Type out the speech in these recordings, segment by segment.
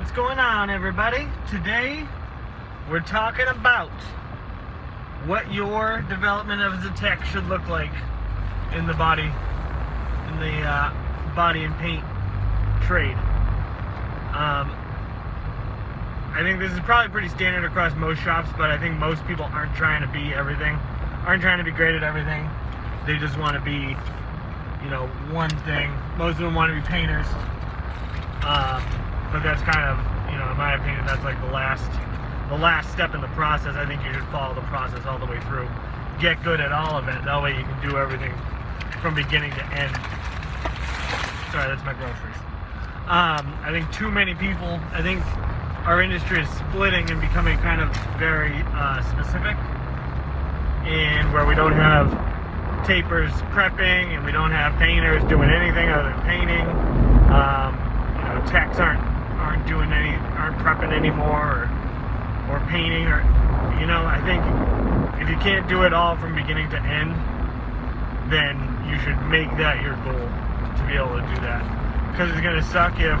What's going on, everybody? Today we're talking about what your development as a tech should look like in the body and paint trade. I think this is probably pretty standard across most shops, but I think most people aren't trying to be everything, aren't trying to be great at everything. They just want to be, one thing. Most of them want to be painters. But that's kind of, in my opinion, that's like the last step in the process. I think you should follow the process all the way through. Get good at all of it. That way you can do everything from beginning to end. Sorry, that's my groceries. I think too many people, I think our industry is splitting and becoming kind of very specific, and where we don't have tapers prepping and we don't have painters doing anything other than painting. Techs aren't prepping anymore or painting I think if you can't do it all from beginning to end, then you should make that your goal to be able to do that, because it's going to suck if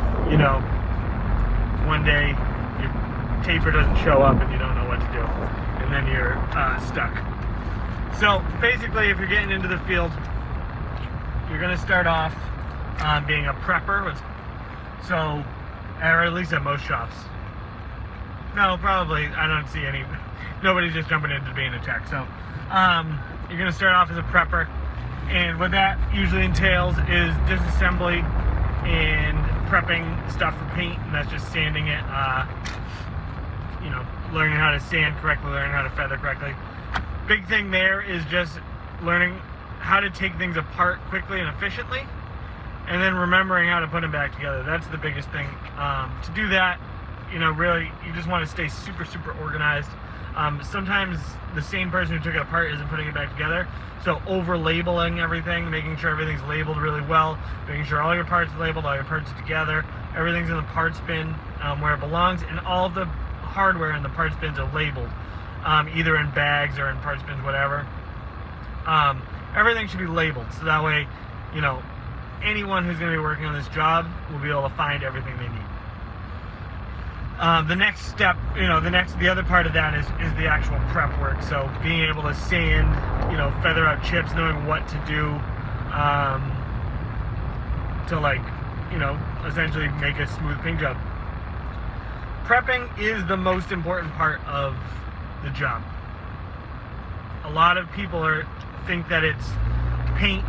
one day your taper doesn't show up and you don't know what to do, and then you're stuck. So basically, if you're getting into the field, you're going to start off being a prepper. So, or at least at most shops. No, probably, I don't see nobody's just jumping into being a tech. So, you're going to start off as a prepper. And what that usually entails is disassembly and prepping stuff for paint. And that's just sanding it, learning how to sand correctly, learning how to feather correctly. Big thing there is just learning how to take things apart quickly and efficiently, and then remembering how to put them back together. That's the biggest thing. To do that, really, you just want to stay super, super organized. Sometimes the same person who took it apart isn't putting it back together. So over-labeling everything, making sure everything's labeled really well, making sure all your parts are labeled, all your parts are together, everything's in the parts bin where it belongs, and all of the hardware in the parts bins are labeled, either in bags or in parts bins, whatever. Everything should be labeled, so that way, anyone who's going to be working on this job will be able to find everything they need. The next step, the other part of that is the actual prep work. So being able to sand, feather out chips, knowing what to do to essentially make a smooth paint job. Prepping is the most important part of the job. A lot of people think that it's paint,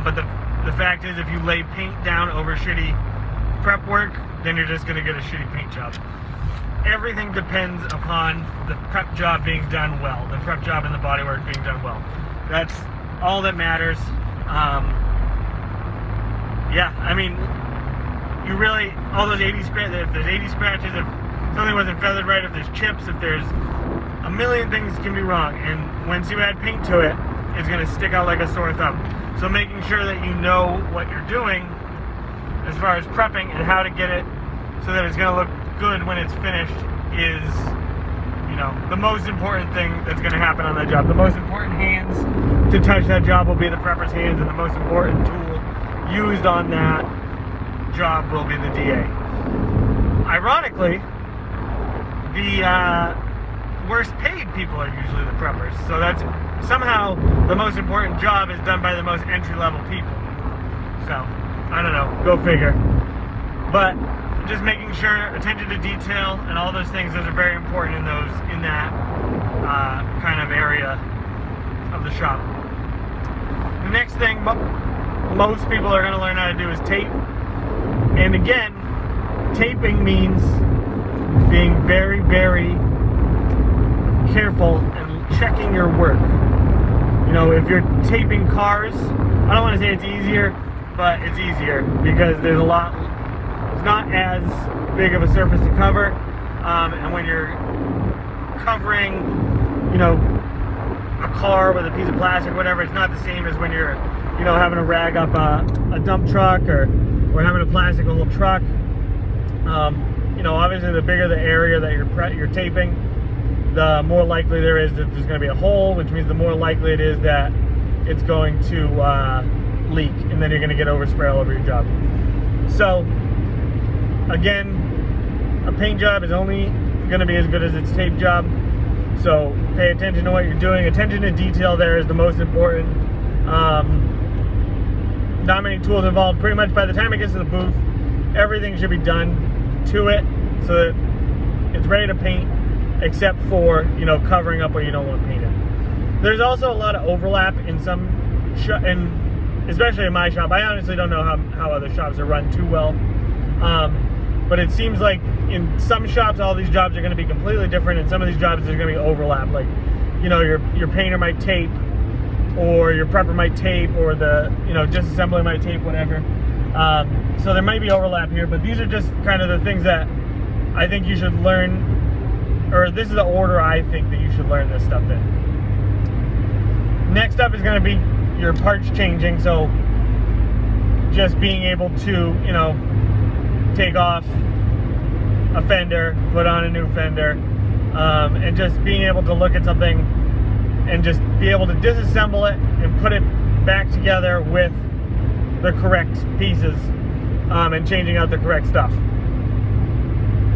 but the fact is, if you lay paint down over shitty prep work, then you're just going to get a shitty paint job. Everything depends upon the prep job being done well, the prep job and the bodywork being done well. That's all that matters. You really, all those 80 scratches, if there's 80 scratches, if something wasn't feathered right, if there's chips, if there's a million things can be wrong, and once you add paint to it, it's going to stick out like a sore thumb. So making sure that you know what you're doing as far as prepping and how to get it so that it's going to look good when it's finished is, the most important thing that's going to happen on that job. The most important hands to touch that job will be the prepper's hands, and the most important tool used on that job will be the DA. Ironically, the worst paid people are usually the preppers. So that's somehow the most important job is done by the most entry-level people. So, I don't know, go figure. But just making sure, attention to detail and all those things, those are very important in that kind of area of the shop. The next thing most people are going to learn how to do is tape. And again, taping means being very, very careful and checking your work. If you're taping cars, I don't want to say it's easier, but it's easier because it's not as big of a surface to cover, and when you're covering, a car with a piece of plastic or whatever, it's not the same as when you're, having to rag up a dump truck or having to plastic a whole truck. Obviously the bigger the area that you're taping, the more likely there is that there's going to be a hole, which means the more likely it is that it's going to leak, and then you're going to get overspray all over your job. So again, a paint job is only going to be as good as its tape job. So pay attention to what you're doing. Attention to detail there is the most important. Not many tools involved. Pretty much by the time it gets to the booth, everything should be done to it so that it's ready to paint, except for, you know, covering up what you don't want to paint it. There's also a lot of overlap in some, especially in my shop. I honestly don't know how other shops are run too well. But it seems like in some shops, all these jobs are going to be completely different. In some of these jobs, there's going to be overlap. Like, you know, your painter might tape, or your prepper might tape, or the, you know, disassembly might tape, whatever. So there might be overlap here, but these are just kind of the things that I think you should learn, or this is the order I think that you should learn this stuff in. Next up is going to be your parts changing. So just being able to, you know, take off a fender, put on a new fender, and just being able to look at something and just be able to disassemble it and put it back together with the correct pieces, and changing out the correct stuff.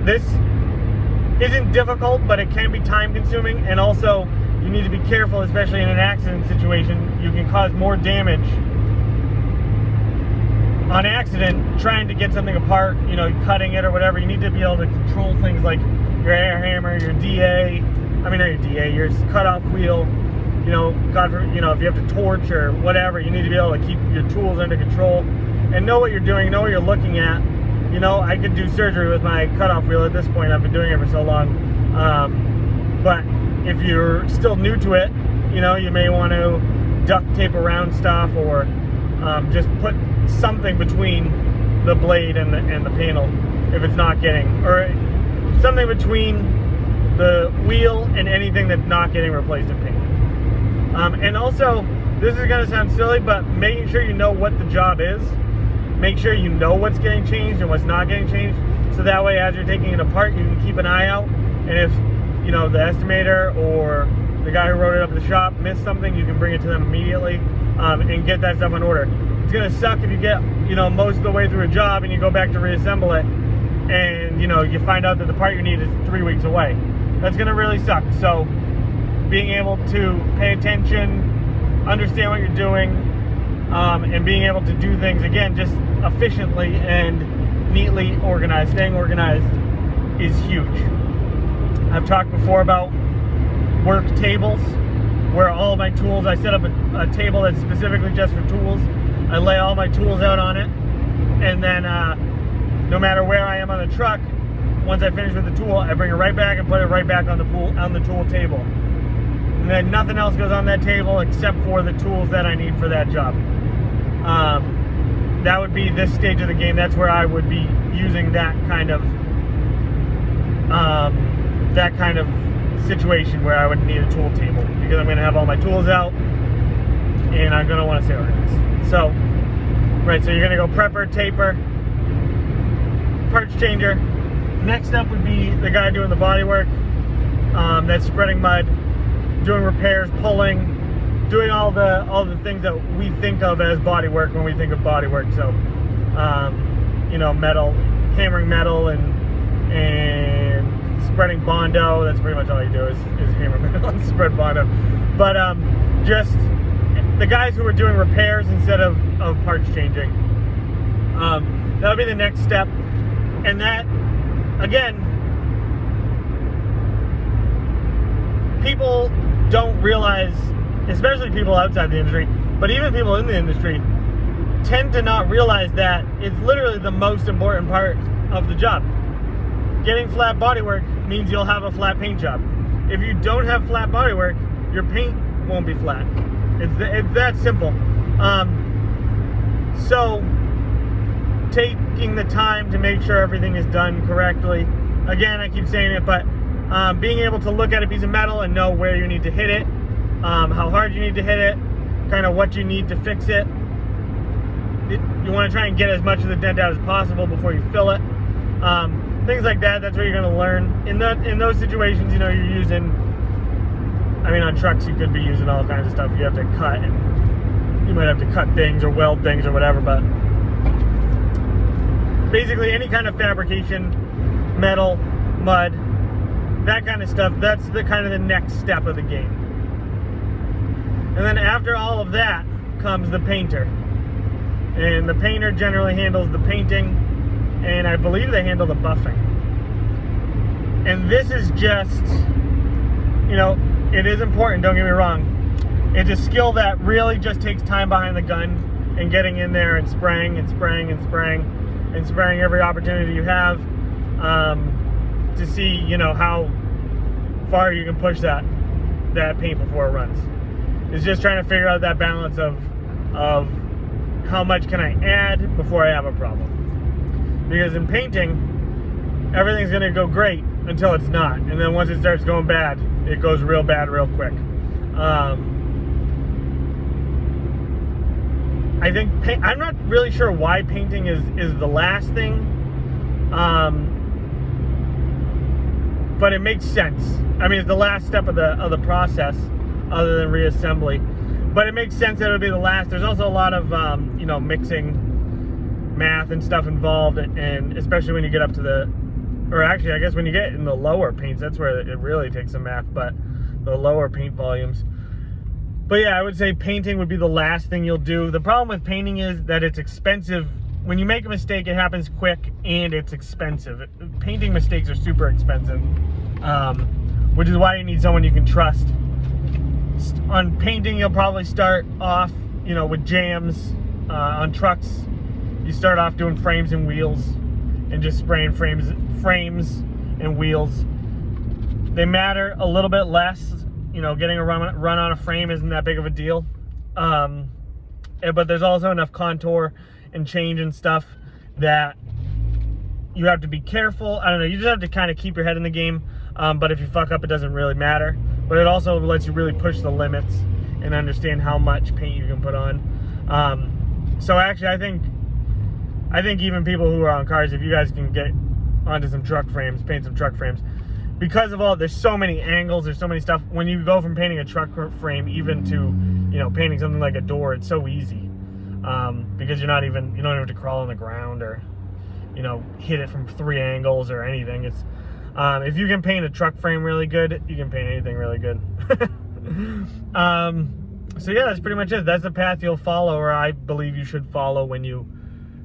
This isn't difficult, but it can be time consuming, and also you need to be careful, especially in an accident situation. You can cause more damage on accident trying to get something apart, you know, cutting it or whatever. You need to be able to control things like your air hammer, your your cutoff wheel, you know, if you have to torch or whatever, you need to be able to keep your tools under control and know what you're doing, know what you're looking at. You know, I could do surgery with my cutoff wheel at this point. I've been doing it for so long. But if you're still new to it, you know, you may want to duct tape around stuff, or just put something between the blade and the panel if it's not getting, or something between the wheel and anything that's not getting replaced in paint. And also, this is going to sound silly, but making sure you know what the job is. Make sure you know what's getting changed and what's not getting changed, so that way as you're taking it apart, you can keep an eye out, and if, you know, the estimator or the guy who wrote it up at the shop missed something, you can bring it to them immediately, and get that stuff in order. It's gonna suck if you get, you know, most of the way through a job and you go back to reassemble it, and, you know, you find out that the part you need is 3 weeks away. That's gonna really suck. So being able to pay attention, understand what you're doing, and being able to do things, again, just efficiently and neatly organized. Staying organized is huge. I've talked before about work tables, where all of my tools, I set up a table that's specifically just for tools. I lay all my tools out on it, and then no matter where I am on the truck, once I finish with the tool, I bring it right back and put it right back on the tool table. And then nothing else goes on that table except for the tools that I need for that job. That would be this stage of the game. That's where I would be using that kind of situation where I would need a tool table, because I'm going to have all my tools out and I'm going to want to stay organized. So, right, so you're going to go prepper, taper, parts changer. Next up would be the guy doing the body work. That's spreading mud, doing repairs, pulling, doing all the things that we think of as body work when we think of body work. So, you know, metal, hammering metal, and spreading Bondo. That's pretty much all you do is hammer metal and spread Bondo. But just the guys who are doing repairs instead of parts changing. That would be the next step. And that, again, people don't realize, especially people outside the industry, but even people in the industry, tend to not realize that it's literally the most important part of the job. Getting flat bodywork means you'll have a flat paint job. If you don't have flat bodywork, your paint won't be flat. It's that simple. So taking the time to make sure everything is done correctly. Again, I keep saying it, but being able to look at a piece of metal and know where you need to hit it, how hard you need to hit it, kind of what you need to fix it. You want to try and get as much of the dent out as possible before you fill it. Things like that, that's what you're going to learn. In those situations, you know, you're using, I mean, on trucks you could be using all kinds of stuff. You have to cut, and you might have to cut things or weld things or whatever, but basically any kind of fabrication metal, mud, that kind of stuff. That's the kind of the next step of the game. And then after all of that comes the painter. And the painter generally handles the painting, and I believe they handle the buffing. And this is just, you know, it is important, don't get me wrong. It's a skill that really just takes time behind the gun and getting in there and spraying and spraying and spraying and spraying every opportunity you have to see, you know, how far you can push that paint before it runs. It's just trying to figure out that balance of how much can I add before I have a problem. Because in painting, everything's going to go great until it's not. And then once it starts going bad, it goes real bad real quick. I think I'm not really sure why painting is the last thing, but it makes sense. I mean, it's the last step of the process, other than reassembly. But it makes sense that it would be the last. There's also a lot of you know, mixing math and stuff involved, and especially when you get up to the, or actually I guess when you get in the lower paints, that's where it really takes some math, but the lower paint volumes. But yeah, I would say painting would be the last thing you'll do. The problem with painting is that it's expensive. When you make a mistake, it happens quick and it's expensive. Painting mistakes are super expensive, which is why you need someone you can trust. On painting, you'll probably start off, you know, with jams. On trucks, you start off doing frames and wheels and just spraying frames and wheels. They matter a little bit less. You know, getting a run on a frame isn't that big of a deal. But there's also enough contour and change and stuff that you have to be careful. I don't know, you just have to kind of keep your head in the game. But if you fuck up, it doesn't really matter. But it also lets you really push the limits and understand how much paint you can put on. So actually, I think even people who are on cars, if you guys can get onto some truck frames, paint some truck frames, because of all, there's so many angles, there's so many stuff. When you go from painting a truck frame even to, you know, painting something like a door, it's so easy. Because you don't even have to crawl on the ground or, you know, hit it from 3 angles or anything. It's if you can paint a truck frame really good, you can paint anything really good. So yeah, that's pretty much it. That's the path you'll follow, or I believe you should follow when you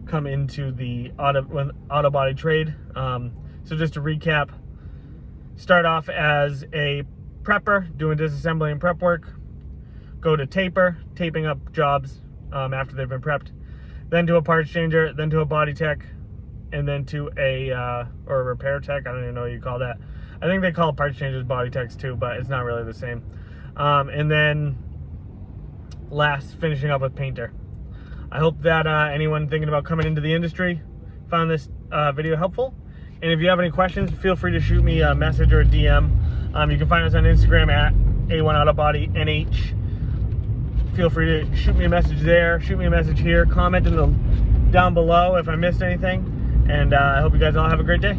come into the auto body trade. So just to recap, start off as a prepper, doing disassembly and prep work. Go to taper, taping up jobs after they've been prepped. Then to a parts changer, then to a body tech, and then to a or a repair tech. I don't even know what you call that. I think they call parts changers body techs too, but it's not really the same. And then last, finishing up with painter. I hope that anyone thinking about coming into the industry found this video helpful. And if you have any questions, feel free to shoot me a message or a DM. You can find us on Instagram at A1AutobodyNH. Feel free to shoot me a message there, shoot me a message here, comment down below if I missed anything. And I hope you guys all have a great day.